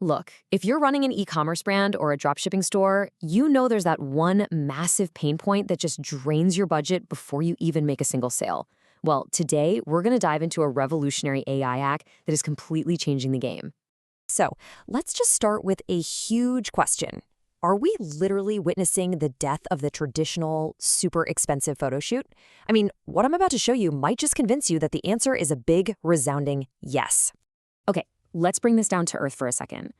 Look, if you're running an e-commerce brand or a dropshipping store, you know there's that one massive pain point that just drains your budget before you even make a single sale. Well, today we're going to dive into a revolutionary AI hack that is completely changing the game. So, let's just start with a huge question. Are we literally witnessing the death of the traditional, super expensive photo shoot? I mean, what I'm about to show you might just convince you that the answer is a big, resounding yes. Okay, let's bring this down to earth for a second.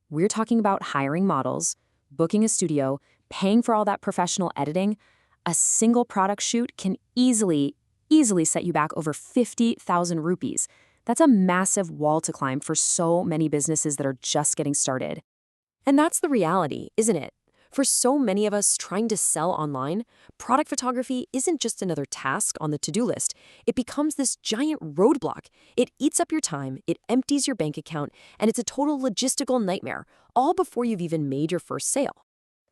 We're talking about hiring models, booking a studio, paying for all that professional editing. A single product shoot can easily set you back over 50,000 rupees. That's a massive wall to climb for so many businesses that are just getting started. And that's the reality, isn't it? For so many of us trying to sell online, product photography isn't just another task on the to-do list. It becomes this giant roadblock. It eats up your time, it empties your bank account, and it's a total logistical nightmare, all before you've even made your first sale.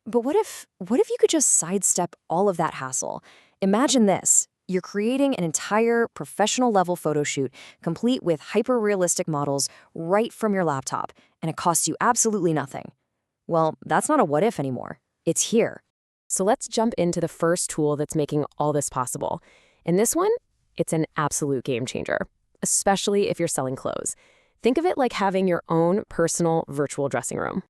But what if you could just sidestep all of that hassle? Imagine this. You're creating an entire professional-level photo shoot, complete with hyper-realistic models right from your laptop, and it costs you absolutely nothing. Well, that's not a what if anymore. It's here. So let's jump into the first tool that's making all this possible. And this one, it's an absolute game changer, especially if you're selling clothes. Think of it like having your own personal virtual dressing room.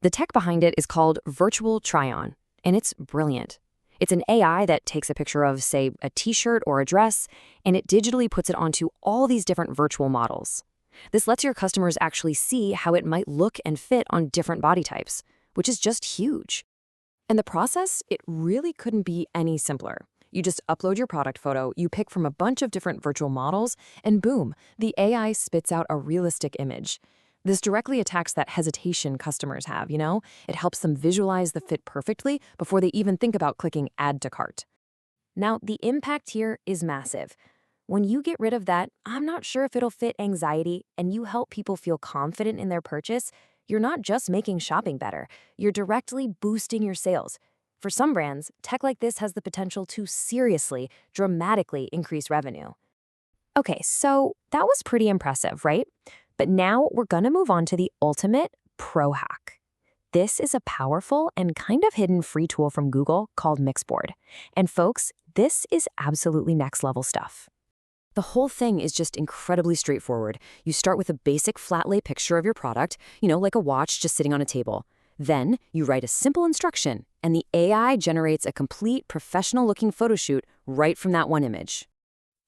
The tech behind it is called Virtual Try-On, and it's brilliant. It's an AI that takes a picture of, say, a t-shirt or a dress, and it digitally puts it onto all these different virtual models. This lets your customers actually see how it might look and fit on different body types, which is just huge. And the process, it really couldn't be any simpler. You just upload your product photo, you pick from a bunch of different virtual models, and boom, the AI spits out a realistic image. This directly attacks that hesitation customers have, you know? It helps them visualize the fit perfectly before they even think about clicking Add to Cart. Now, the impact here is massive. When you get rid of that, I'm not sure if it'll fit anxiety, and you help people feel confident in their purchase, you're not just making shopping better, you're directly boosting your sales. For some brands, tech like this has the potential to seriously, dramatically increase revenue. Okay, so that was pretty impressive, right? But now we're gonna move on to the ultimate pro hack. This is a powerful and kind of hidden free tool from Google called Mixboard. And folks, this is absolutely next level stuff. The whole thing is just incredibly straightforward. You start with a basic flat lay picture of your product, like a watch just sitting on a table. Then you write a simple instruction, and the AI generates a complete professional-looking photo shoot right from that one image.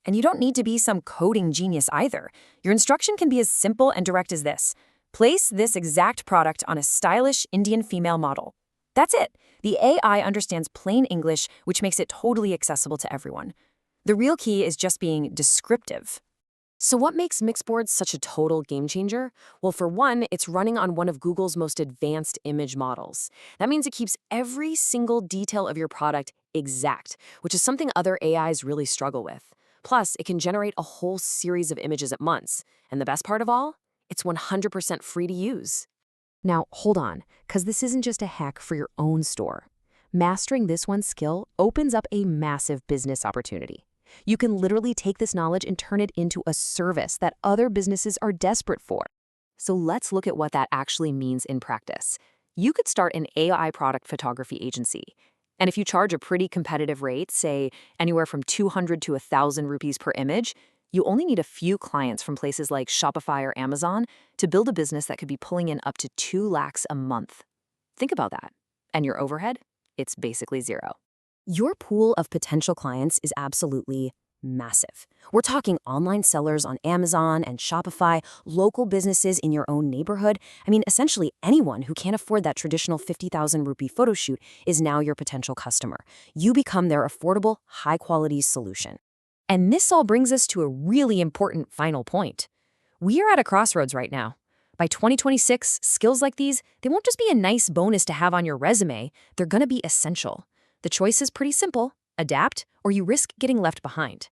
And you don't need to be some coding genius either. Your instruction can be as simple and direct as this. Place this exact product on a stylish Indian female model. That's it. The AI understands plain English, which makes it totally accessible to everyone. The real key is just being descriptive. So what makes Mixboard such a total game changer? Well, for one, it's running on one of Google's most advanced image models. That means it keeps every single detail of your product exact, which is something other AIs really struggle with. Plus, it can generate a whole series of images at once. And the best part of all? It's 100% free to use. Now, hold on, because this isn't just a hack for your own store. Mastering this one skill opens up a massive business opportunity. You can literally take this knowledge and turn it into a service that other businesses are desperate for. So let's look at what that actually means in practice. You could start an AI product photography agency. And if you charge a pretty competitive rate, say anywhere from 200 to 1,000 rupees per image, you only need a few clients from places like Shopify or Amazon to build a business that could be pulling in up to 2 lakhs a month. Think about that. And your overhead? It's basically zero. Your pool of potential clients is absolutely massive. We're talking online sellers on Amazon and Shopify, local businesses in your own neighborhood. I mean, essentially anyone who can't afford that traditional 50,000 rupee photo shoot is now your potential customer. You become their affordable, high-quality solution. And this all brings us to a really important final point. We are at a crossroads right now. By 2026, skills like these, they won't just be a nice bonus to have on your resume, they're gonna be essential. The choice is pretty simple: adapt, or you risk getting left behind.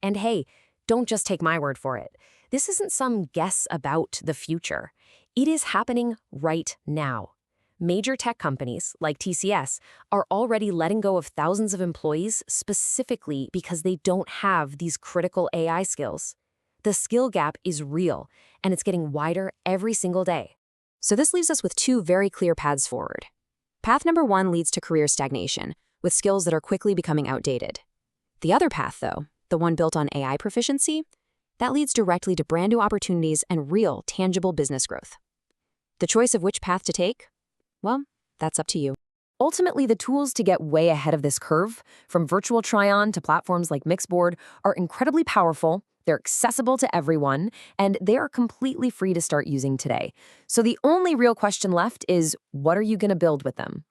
And hey, don't just take my word for it. This isn't some guess about the future. It is happening right now. Major tech companies, like TCS, are already letting go of thousands of employees specifically because they don't have these critical AI skills. The skill gap is real, and it's getting wider every single day. So this leaves us with two very clear paths forward. Path number one leads to career stagnation, with skills that are quickly becoming outdated. The other path, though, the one built on AI proficiency, that leads directly to brand new opportunities and real, tangible business growth. The choice of which path to take? Well, that's up to you. Ultimately, the tools to get way ahead of this curve, from virtual try-on to platforms like Mixboard, are incredibly powerful, they're accessible to everyone, and they are completely free to start using today. So the only real question left is, what are you going to build with them?